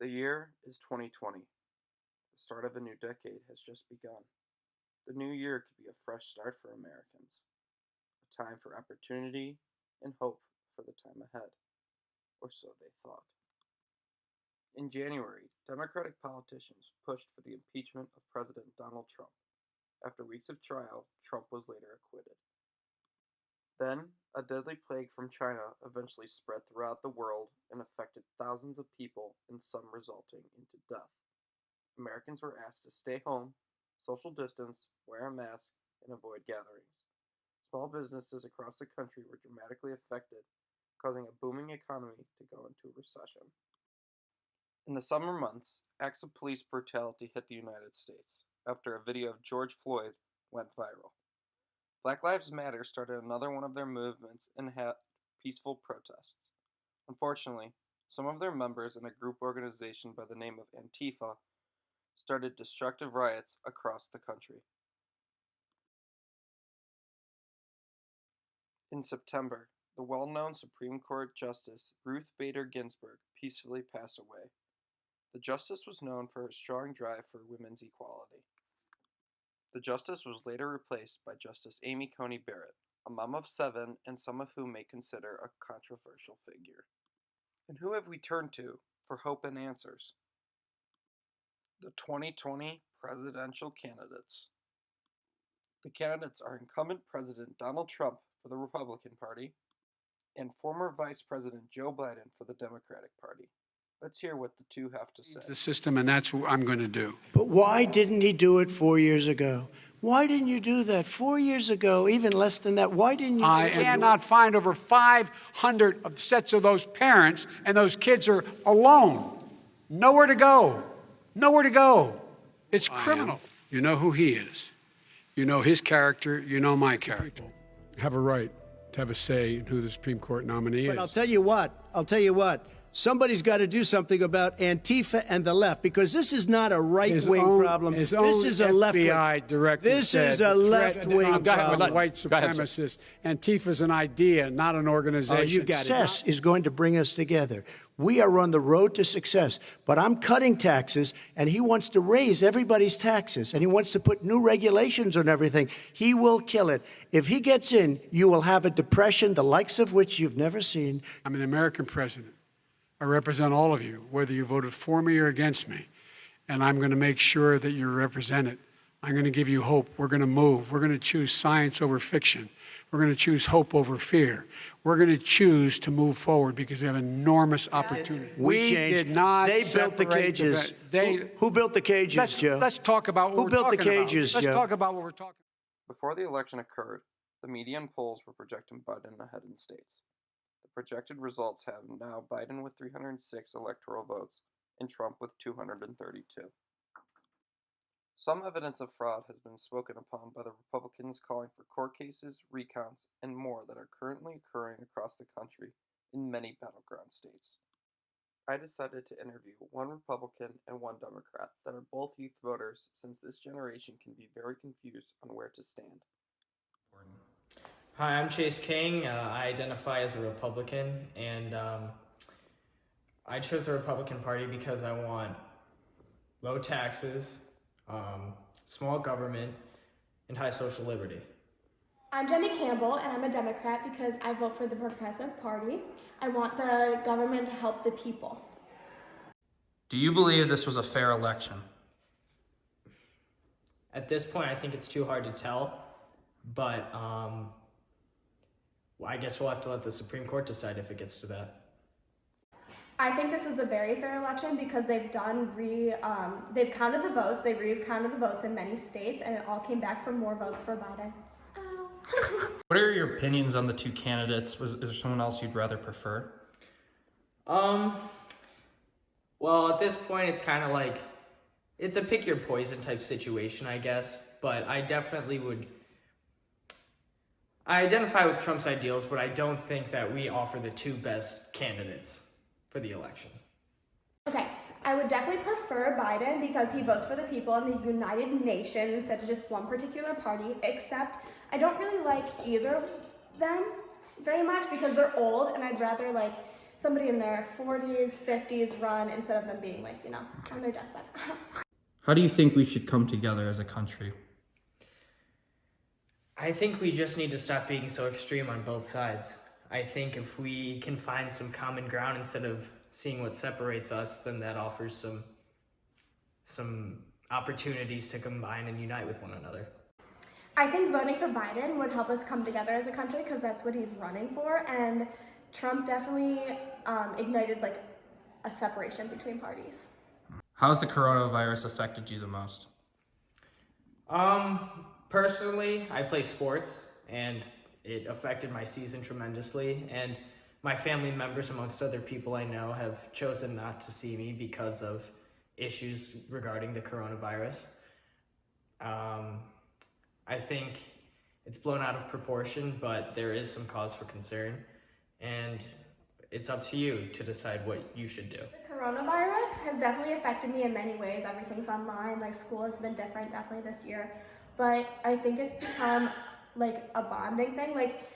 The year is 2020. The start of a new decade has just begun. The new year could be a fresh start for Americans, a time for opportunity and hope for the time ahead, or so they thought. In January, Democratic politicians pushed for the impeachment of President Donald Trump. After weeks of trial, Trump was later acquitted. Then, a deadly plague from China eventually spread throughout the world and affected thousands of people, and some resulting into death. Americans were asked to stay home, social distance, wear a mask, and avoid gatherings. Small businesses across the country were dramatically affected, causing a booming economy to go into a recession. In the summer months, acts of police brutality hit the United States after a video of George Floyd went viral. Black Lives Matter started another one of their movements and had peaceful protests. Unfortunately, some of their members in a group organization by the name of Antifa started destructive riots across the country. In September, the well-known Supreme Court Justice Ruth Bader Ginsburg peacefully passed away. The justice was known for her strong drive for women's equality. The justice was later replaced by Justice Amy Coney Barrett, a mom of 7 and some of whom may consider a controversial figure. And who have we turned to for hope and answers? The 2020 presidential candidates. The candidates are incumbent President Donald Trump for the Republican Party and former Vice President Joe Biden for the Democratic Party. Let's hear what the two have to say. The system, and that's what I'm going to do. But why didn't he do it 4 years ago? Why didn't you do that 4 years ago, even less than that? Why didn't you? I cannot find over 500 of sets of those parents, and those kids are alone. Nowhere to go. Nowhere to go. It's criminal. You know who he is. You know his character. You know my character. You have a right to have a say in who the Supreme Court nominee is. But I'll tell you what. Somebody's got to do something about Antifa and the left, because this is not a right-wing problem. This is a left-wing. FBI director This is a left-wing problem. White supremacist. Antifa's an idea, not an organization. You got it. Success is going to bring us together. We are on the road to success, but I'm cutting taxes, and he wants to raise everybody's taxes, and he wants to put new regulations on everything. He will kill it. If he gets in, you will have a depression, the likes of which you've never seen. I'm an American president. I represent all of you, whether you voted for me or against me, and I'm going to make sure that you're represented. I'm going to give you hope. We're going to move. We're going to choose science over fiction. We're going to choose hope over fear. We're going to choose to move forward because we have enormous opportunity. We did not. They built the cages. Who built the cages, Joe? Let's talk about what Who built the cages, Let's Joe? talk about what we're talking about. Before the election occurred, the media and polls were projecting Biden ahead in states. The projected results have now Biden with 306 electoral votes and Trump with 232. Some evidence of fraud has been spoken upon by the Republicans, calling for court cases, recounts, and more that are currently occurring across the country in many battleground states. I decided to interview one Republican and one Democrat that are both youth voters, since this generation can be very confused on where to stand. Hi, I'm Chase King. I identify as a Republican, and I chose the Republican Party because I want low taxes, small government, and high social liberty. I'm Jenny Campbell, and I'm a Democrat because I vote for the Progressive Party. I want the government to help the people. Do you believe this was a fair election? At this point, I think it's too hard to tell, but I guess we'll have to let the Supreme Court decide if it gets to that. I think this was a very fair election because they've counted the votes, they've recounted the votes in many states, and it all came back for more votes for Biden. What are your opinions on the two candidates? Is there someone else you'd rather prefer? Well, at this point, it's kind of like, it's a pick your poison type situation, I guess, but I identify with Trump's ideals, but I don't think that we offer the two best candidates for the election. Okay, I would definitely prefer Biden because he votes for the people and the United Nations instead of just one particular party, except I don't really like either of them very much because they're old, and I'd rather somebody in their 40s, 50s run instead of them being like, on their deathbed. How do you think we should come together as a country? I think we just need to stop being so extreme on both sides. I think if we can find some common ground instead of seeing what separates us, then that offers some opportunities to combine and unite with one another. I think voting for Biden would help us come together as a country because that's what he's running for, and Trump definitely ignited like a separation between parties. How's the coronavirus affected you the most? Personally, I play sports, and it affected my season tremendously, and my family members, amongst other people I know, have chosen not to see me because of issues regarding the coronavirus. I think it's blown out of proportion, but there is some cause for concern, and it's up to you to decide what you should do. The coronavirus has definitely affected me in many ways. Everything's online, like school has been different definitely this year, but I think it's become like a bonding thing. Like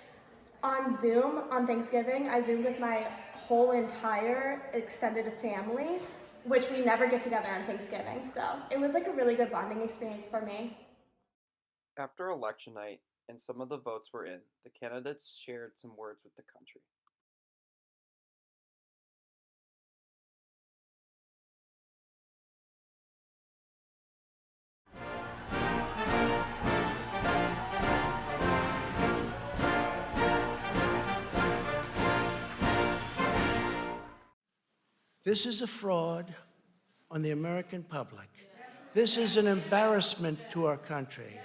on Zoom on Thanksgiving, I Zoomed with my whole entire extended family, which we never get together on Thanksgiving. So it was like a really good bonding experience for me. After election night and some of the votes were in, the candidates shared some words with the country. This is a fraud on the American public. This is an embarrassment to our country.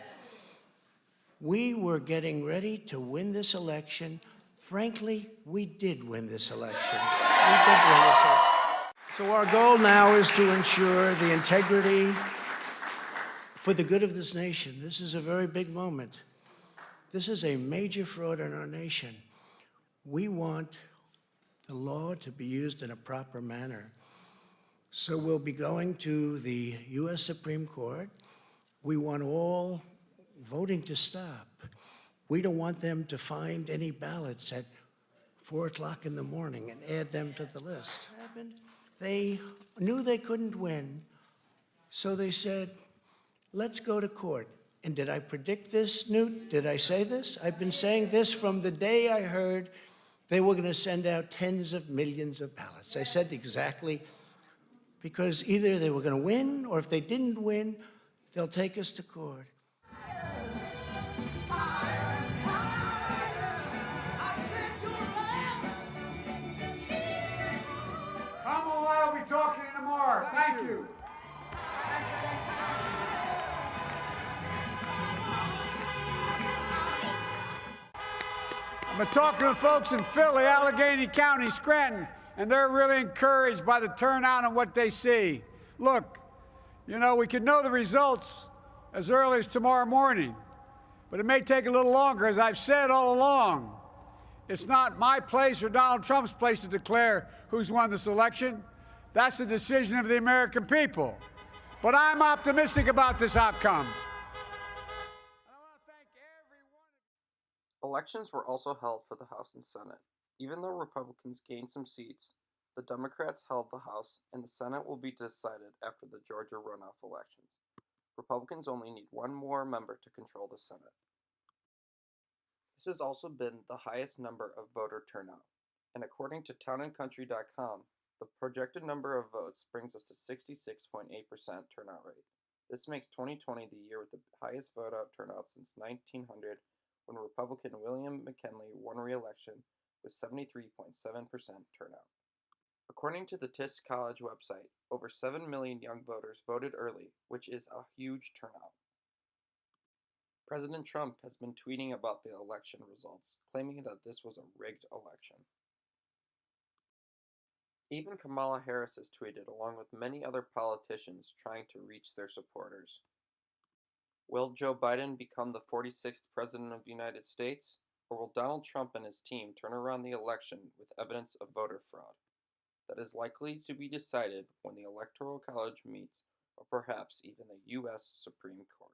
We were getting ready to win this election. Frankly, we did win this election. We did win this election. So our goal now is to ensure the integrity for the good of this nation. This is a very big moment. This is a major fraud in our nation. We want the law to be used in a proper manner. So we'll be going to the U.S. Supreme Court. We want all voting to stop. We don't want them to find any ballots at 4 o'clock in the morning and add them to the list. They knew they couldn't win, so they said, let's go to court. And did I predict this, Newt? Did I say this? I've been saying this from the day I heard they were going to send out tens of millions of ballots. I said exactly, because either they were going to win, or if they didn't win, they'll take us to court. Kamala will be talking to you tomorrow. Thank you. I've been talking to the folks in Philly, Allegheny County, Scranton, and they're really encouraged by the turnout and what they see. Look, we could know the results as early as tomorrow morning, but it may take a little longer. As I've said all along, it's not my place or Donald Trump's place to declare who's won this election. That's the decision of the American people. But I'm optimistic about this outcome. Elections were also held for the House and Senate. Even though Republicans gained some seats, the Democrats held the House, and the Senate will be decided after the Georgia runoff elections. Republicans only need one more member to control the Senate. This has also been the highest number of voter turnout, and according to townandcountry.com, the projected number of votes brings us to 66.8% turnout rate. This makes 2020 the year with the highest vote turnout since 1900, when Republican William McKinley won re-election with 73.7% turnout. According to the TIS College website, over 7 million young voters voted early, which is a huge turnout. President Trump has been tweeting about the election results, claiming that this was a rigged election. Even Kamala Harris has tweeted, along with many other politicians trying to reach their supporters. Will Joe Biden become the 46th President of the United States? Or will Donald Trump and his team turn around the election with evidence of voter fraud? That is likely to be decided when the Electoral College meets, or perhaps even the U.S. Supreme Court.